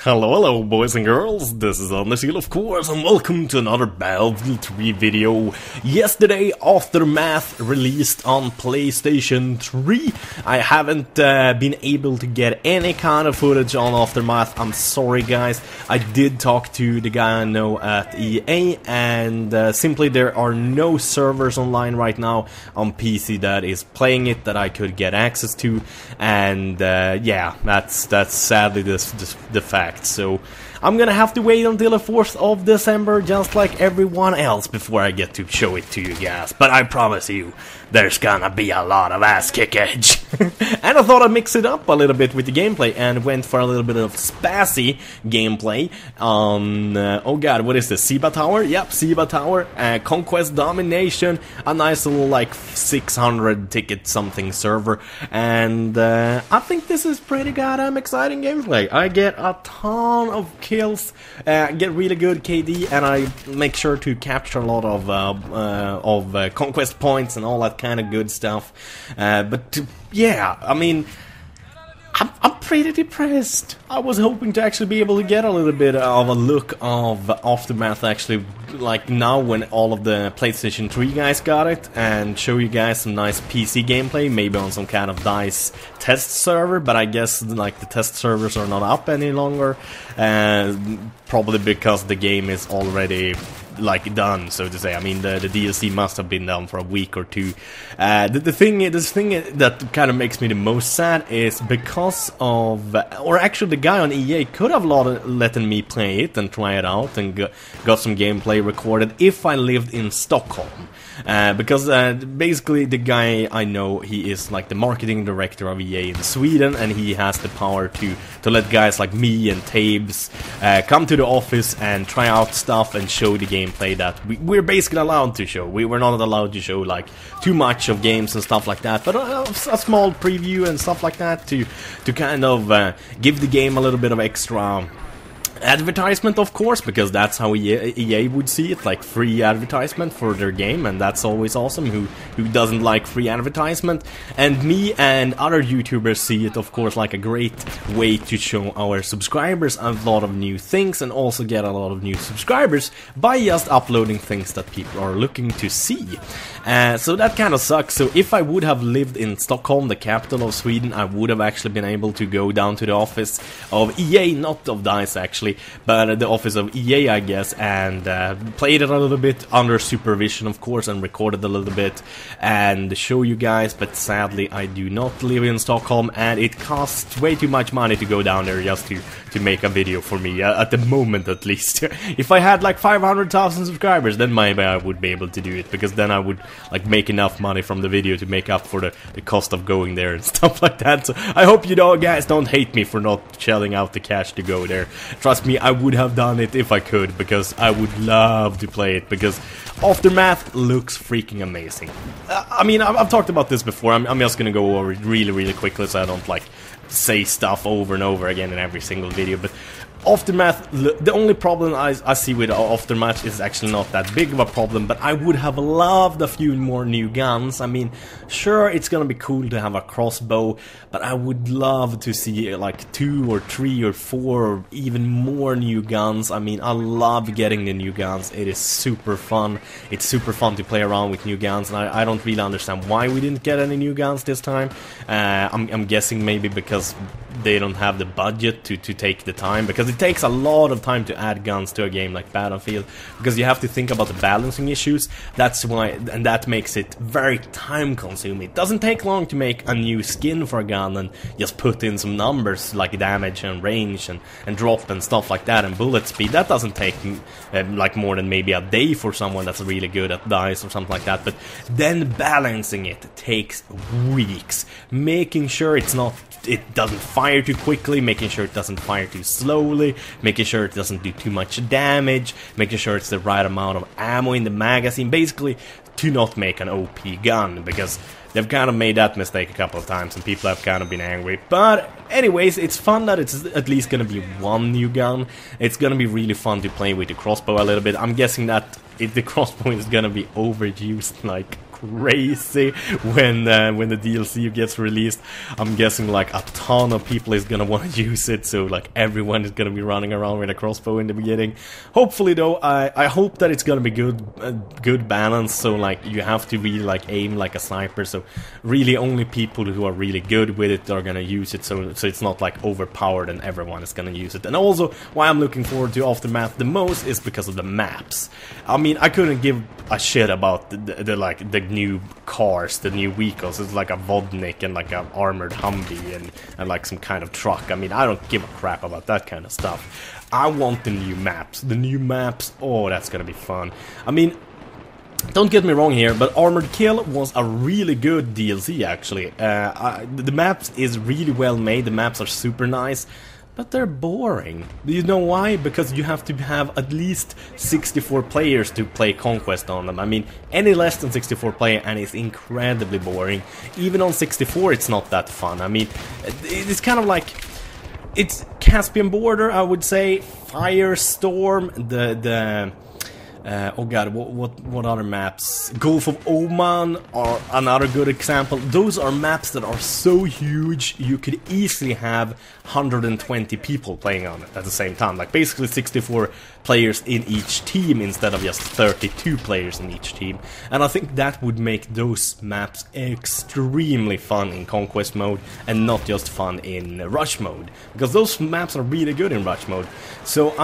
Hello boys and girls, this is Anders, of course, and welcome to another Battlefield 3 video. Yesterday, Aftermath released on PlayStation 3. I haven't been able to get any kind of footage on Aftermath, I'm sorry guys. I did talk to the guy I know at EA, and simply there are no servers online right now on PC that is playing it that I could get access to, and yeah, that's sadly the fact. So I'm gonna have to wait until the 4th of December, just like everyone else, before I get to show it to you guys. But I promise you, there's gonna be a lot of ass kickage. And I thought I'd mix it up a little bit with the gameplay, and went for a little bit of SPASy gameplay on, oh god, what is this, Siba Tower? Yep, Siba Tower, Conquest, Domination, a nice little like 600 ticket something server, and I think this is pretty goddamn exciting gameplay. I get a ton of kills, get really good KD, and I make sure to capture a lot of conquest points and all that kind of good stuff. Yeah, I mean, I'm pretty depressed. I was hoping to actually be able to get a little bit of a look of Aftermath actually, like now when all of the PlayStation 3 guys got it, and show you guys some nice PC gameplay, maybe on some kind of DICE test server, but I guess like the test servers are not up any longer, probably because the game is already like done, so to say. I mean, the DLC must have been done for a week or two. The thing that kind of makes me the most sad is because of, or actually the guy on EA could have let me play it and try it out and got some gameplay recorded if I lived in Stockholm. Because basically the guy I know, he is like the marketing director of EA in Sweden, and he has the power to let guys like me and Tabes come to the office and try out stuff and show the gameplay that we're basically allowed to show. We were not allowed to show like too much of games and stuff like that, but a small preview and stuff like that to kind of give the game a little bit of extra advertisement, of course, because that's how EA would see it, like free advertisement for their game, and that's always awesome. Who doesn't like free advertisement? And me and other YouTubers see it, of course, like a great way to show our subscribers a lot of new things, and also get a lot of new subscribers by just uploading things that people are looking to see. So that kind of sucks. So if I would have lived in Stockholm, the capital of Sweden, I would have actually been able to go down to the office of EA, not of DICE actually, but the office of EA, I guess, and played it a little bit under supervision, of course, and recorded a little bit and show you guys. But sadly, I do not live in Stockholm, and it costs way too much money to go down there just to make a video for me, at the moment at least. If I had like 500,000 subscribers, then maybe I would be able to do it, because then I would like make enough money from the video to make up for the cost of going there and stuff like that. So I hope you guys don't hate me for not shelling out the cash to go there. Trust me, I would have done it if I could, because I would love to play it, because Aftermath looks freaking amazing. I mean, I've talked about this before. I'm just gonna go over it really quickly, so I don't like say stuff over and over again in every single video. But Aftermath, the only problem I see with Aftermath is actually not that big of a problem, but I would have loved a few more new guns. I mean, sure, it's gonna be cool to have a crossbow, but I would love to see like 2 or 3 or 4 or even more new guns. I mean, I love getting the new guns. It is super fun. It's super fun to play around with new guns, and I don't really understand why we didn't get any new guns this time. I'm guessing maybe because they don't have the budget to take the time, because it takes a lot of time to add guns to a game like Battlefield, because you have to think about the balancing issues. That's why, and that makes it very time consuming. It doesn't take long to make a new skin for a gun and just put in some numbers like damage and range and drop and stuff like that, and bullet speed. That doesn't take like more than maybe a day for someone that's really good at DICE or something like that. But then balancing it takes weeks, making sure it doesn't fire too quickly, making sure it doesn't fire too slowly, making sure it doesn't do too much damage, making sure it's the right amount of ammo in the magazine, basically to not make an OP gun, because they've kind of made that mistake a couple of times and people have kind of been angry. But anyways, it's fun that it's at least gonna be one new gun. It's gonna be really fun to play with the crossbow a little bit. I'm guessing that the crossbow is gonna be overused like crazy when the DLC gets released. I'm guessing like a ton of people is gonna want to use it, so like everyone is gonna be running around with a crossbow in the beginning. Hopefully though, I hope that it's gonna be good balance, so like you have to really like aim like a sniper, so really only people who are really good with it are gonna use it, so it's not like overpowered and everyone is gonna use it. And also why I'm looking forward to Aftermath the most is because of the maps. I mean, I couldn't give a shit about the new cars, the new vehicles. It's like a Vodnik and like an armored Humvee and like some kind of truck. I mean, I don't give a crap about that kind of stuff. I want the new maps. The new maps, oh, that's gonna be fun. I mean, don't get me wrong here, but Armored Kill was a really good DLC actually. The maps is really well made, the maps are super nice, but they're boring. Do you know why? Because you have to have at least 64 players to play Conquest on them. I mean, any less than 64 players and it's incredibly boring. Even on 64 it's not that fun. I mean, it's kind of like... It's Caspian Border, I would say, Firestorm, oh god, what other maps? Gulf of Oman are another good example. Those are maps that are so huge you could easily have 120 people playing on it at the same time. Like basically 64 players in each team instead of just 32 players in each team. And I think that would make those maps extremely fun in Conquest mode and not just fun in Rush mode. Because those maps are really good in Rush mode. So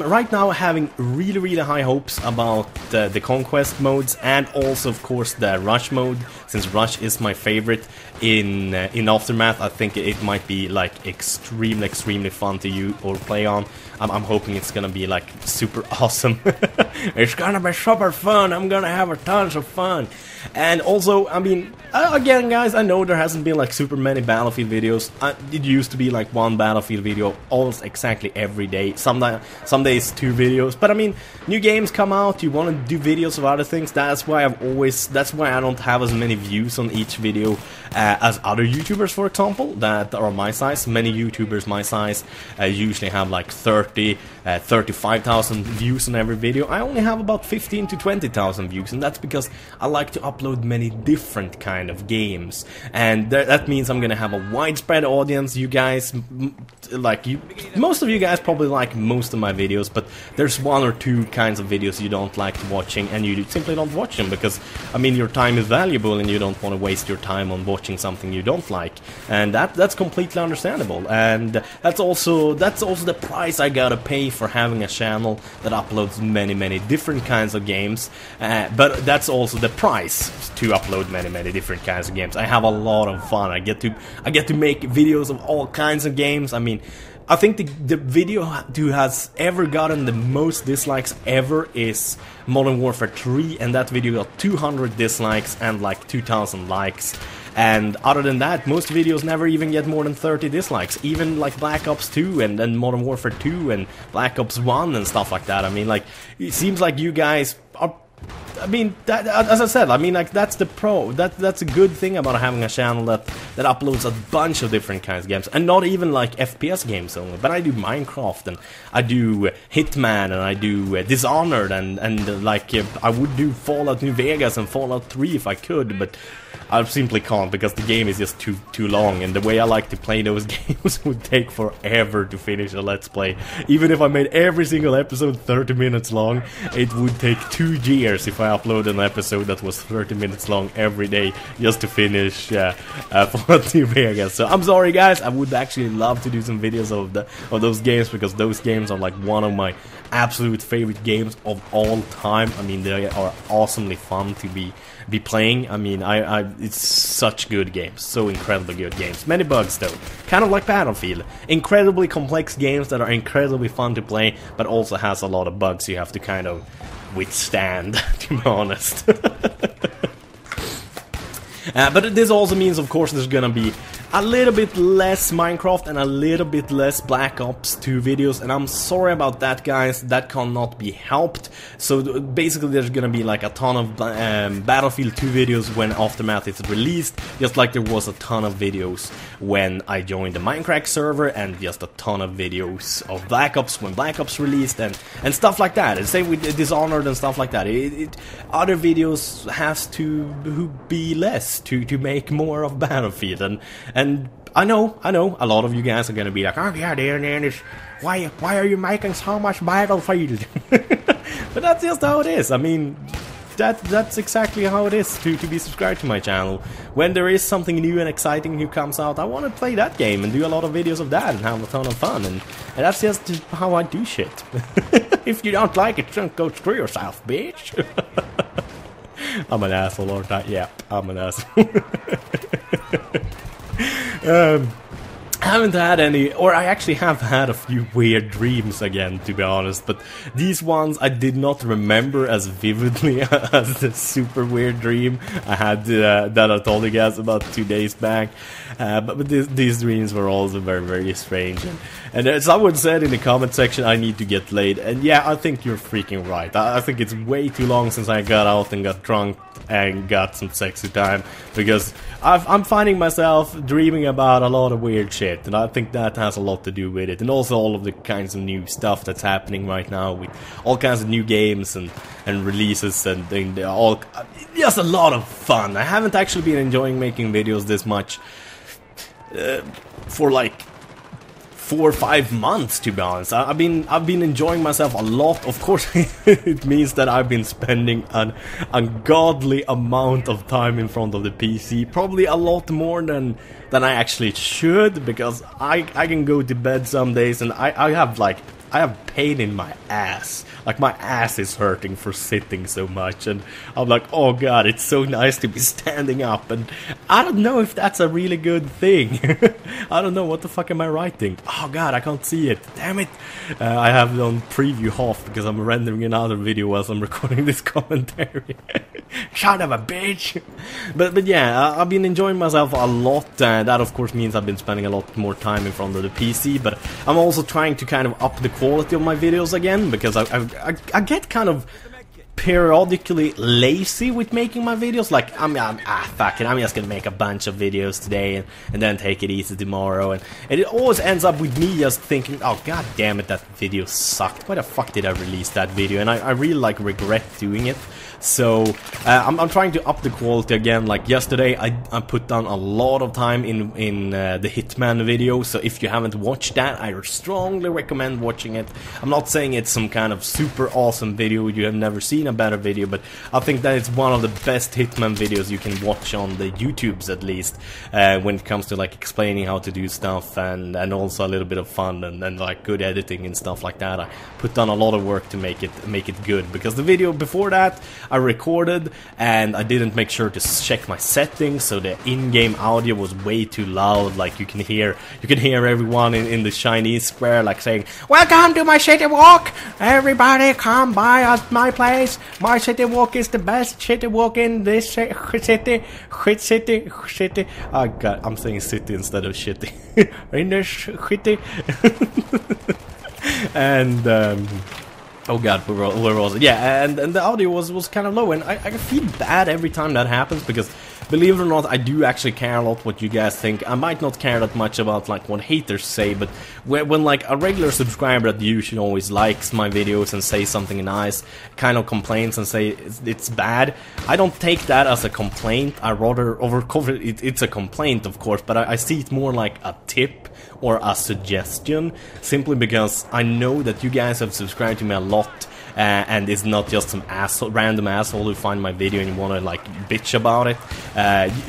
right now having really high hopes about the Conquest modes and also of course the Rush mode, since Rush is my favorite in Aftermath. I think it might be like extremely fun to use or play on. I'm hoping it's gonna be like super awesome. It's gonna be super fun. I'm gonna have a tons of fun. And also, I mean, again guys, I know there hasn't been like super many Battlefield videos. It used to be like one Battlefield video almost exactly every day. Some days 2 videos. But I mean, new games come out, you want to do videos of other things. That's why I don't have as many views on each video as other YouTubers, for example, that are my size. Many YouTubers my size usually have like 35,000 views on every video. I only have about 15 to 20,000 views, and that's because I like to upload many different kind of games, and that means I'm gonna have a widespread audience. You guys, most of you guys probably like most of my videos, but there's 1 or 2 kinds of videos you don't like watching, and you simply don't watch them because, I mean, your time is valuable and you don't want to waste your time on watching something you don't like, and that's completely understandable. And that's also the price I gotta pay for having a channel that uploads many different kinds of games. But that's also the price to upload many different kinds of games. I have a lot of fun. I get to make videos of all kinds of games. I mean, I think the video who has ever gotten the most dislikes ever is Modern Warfare 3, and that video got 200 dislikes and like 2,000 likes. And other than that, most videos never even get more than 30 dislikes. Even like Black Ops 2 and Modern Warfare 2 and Black Ops 1 and stuff like that. I mean, like, it seems like you guys are... I mean, as I said, I mean, like, that's the pro. That's a good thing about having a channel that uploads a bunch of different kinds of games, and not even like FPS games only. But I do Minecraft, and I do Hitman, and I do Dishonored, and like I would do Fallout New Vegas and Fallout 3 if I could, but I simply can't because the game is just too long, and the way I like to play those games would take forever to finish a Let's Play. Even if I made every single episode 30 minutes long, it would take 2 years if I upload an episode that was 30 minutes long every day just to finish Fallout New Vegas. So I'm sorry guys, I would actually love to do some videos of those games, because those games are like one of my absolute favorite games of all time. I mean, they are awesomely fun to be playing. I mean, it's such good games, so incredibly good games. Many bugs though, kind of like Battlefield. Incredibly complex games that are incredibly fun to play, but also has a lot of bugs you have to kind of withstand, to be honest. But this also means, of course, there's gonna be a little bit less Minecraft and a little bit less Black Ops 2 videos, and I'm sorry about that, guys. That cannot be helped. So basically there's gonna be like a ton of Battlefield 2 videos when Aftermath is released, just like there was a ton of videos when I joined the Minecraft server, and just a ton of videos of Black Ops when Black Ops released, and stuff like that. And same with Dishonored and stuff like that. Other videos has to be less to make more of Battlefield, and I know a lot of you guys are gonna be like, oh yeah, Dennis, why are you making so much Battlefield? But that's just how it is. I mean, that's exactly how it is to be subscribed to my channel. When there is something new and exciting who comes out, I want to play that game and do a lot of videos of that and have a ton of fun, and that's just how I do shit. If you don't like it, don't go screw yourself, bitch. I'm an asshole, aren't I? Yeah, I'm an asshole. I haven't had any, or I actually have had a few weird dreams again, to be honest, but these ones I did not remember as vividly as the super weird dream I had that I told you guys about 2 days back. But these dreams were also very, very strange. And someone said in the comment section, I need to get laid. And yeah, I think you're freaking right. I think it's way too long since I got out and got drunk and got some sexy time, because I'm finding myself dreaming about a lot of weird shit, and I think that has a lot to do with it, and also all of the kinds of new stuff that's happening right now with all kinds of new games and releases and all, just a lot of fun. I haven't actually been enjoying making videos this much for like 4 or 5 months, to be honest. I've been enjoying myself a lot. Of course, it means that I've been spending an ungodly amount of time in front of the PC, probably a lot more than I actually should, because I can go to bed some days and I have pain in my ass. Like, my ass is hurting for sitting so much, and I'm like, oh god, it's so nice to be standing up, and I don't know if that's a really good thing. I don't know, what the fuck am I writing? Oh god, I can't see it, damn it. I have it on preview half because I'm rendering another video whilst I'm recording this commentary. Son of a bitch. But yeah, I've been enjoying myself a lot. That of course means I've been spending a lot more time in front of the PC, but I'm also trying to kind of up the quality of my videos again, because I get kind of periodically lazy with making my videos. Like, fuck it, I'm just gonna make a bunch of videos today and then take it easy tomorrow, and it always ends up with me just thinking, oh god damn it, that video sucked, why the fuck did I release that video? And I really like regret doing it. So I'm trying to up the quality again. Like yesterday I put down a lot of time in the Hitman video, so if you haven't watched that, I strongly recommend watching it. I'm not saying it's some kind of super awesome video, you have never seen a better video, but I think that it's one of the best Hitman videos you can watch on the YouTubes, at least, when it comes to like explaining how to do stuff, and also a little bit of fun and like good editing and stuff like that. I put down a lot of work to make it good, because the video before that I recorded and I didn't make sure to check my settings, so the in-game audio was way too loud. Like you can hear everyone in the Chinese square like saying, "Welcome to my city walk, everybody come by at my place. My city walk is the best city walk in this city. Oh god, I'm saying city instead of shitty. In this city." And oh god, where was it? Yeah, and the audio was kind of low, and I feel bad every time that happens, because believe it or not, I do actually care a lot what you guys think. I might not care that much about like what haters say, but when like a regular subscriber that usually always likes my videos and say something nice, kind of complains and say it's bad, I don't take that as a complaint. I rather overcover it. It's a complaint, of course, but I see it more like a tip or a suggestion, simply because I know that you guys have subscribed to me a lot, and it's not just some random asshole who find my video and you want to like bitch about it.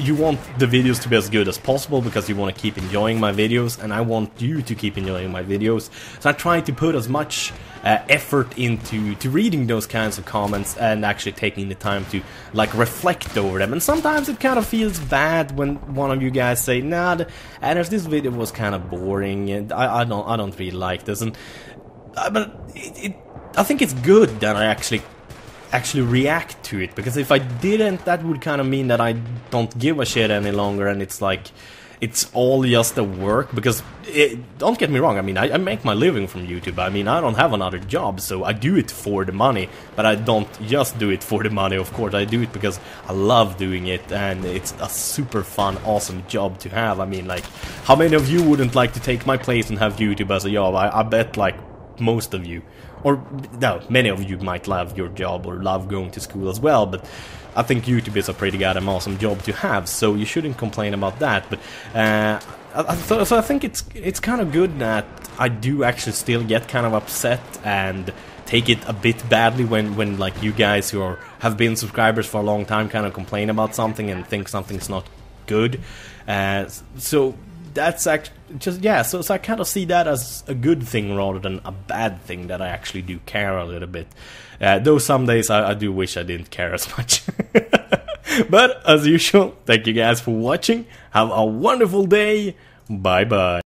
You want the videos to be as good as possible because you want to keep enjoying my videos, and I want you to keep enjoying my videos. So I try to put as much effort into reading those kinds of comments and actually taking the time to like reflect over them. And sometimes it kind of feels bad when one of you guys say, "Nah, Anders, this video was kind of boring, and I don't really like this." And but I think it's good that I actually react to it, because if I didn't, that would kind of mean that I don't give a shit any longer, and it's like it's all just a work, because don't get me wrong, I mean, I make my living from YouTube. I mean, I don't have another job, so I do it for the money, but I don't just do it for the money, of course. I do it because I love doing it, and it's a super fun, awesome job to have. I mean, like, how many of you wouldn't like to take my place and have YouTube as a job? I bet, like, most of you. Or, no, many of you might love your job or love going to school as well, but I think YouTube is a pretty goddamn awesome job to have, so you shouldn't complain about that. But so I think it's kind of good that I do actually still get kind of upset and take it a bit badly when like you guys who have been subscribers for a long time kind of complain about something and think something's not good. So that's actually just, yeah, so I kind of see that as a good thing rather than a bad thing, that I actually do care a little bit. Though some days I do wish I didn't care as much. But as usual, thank you guys for watching. Have a wonderful day. Bye bye.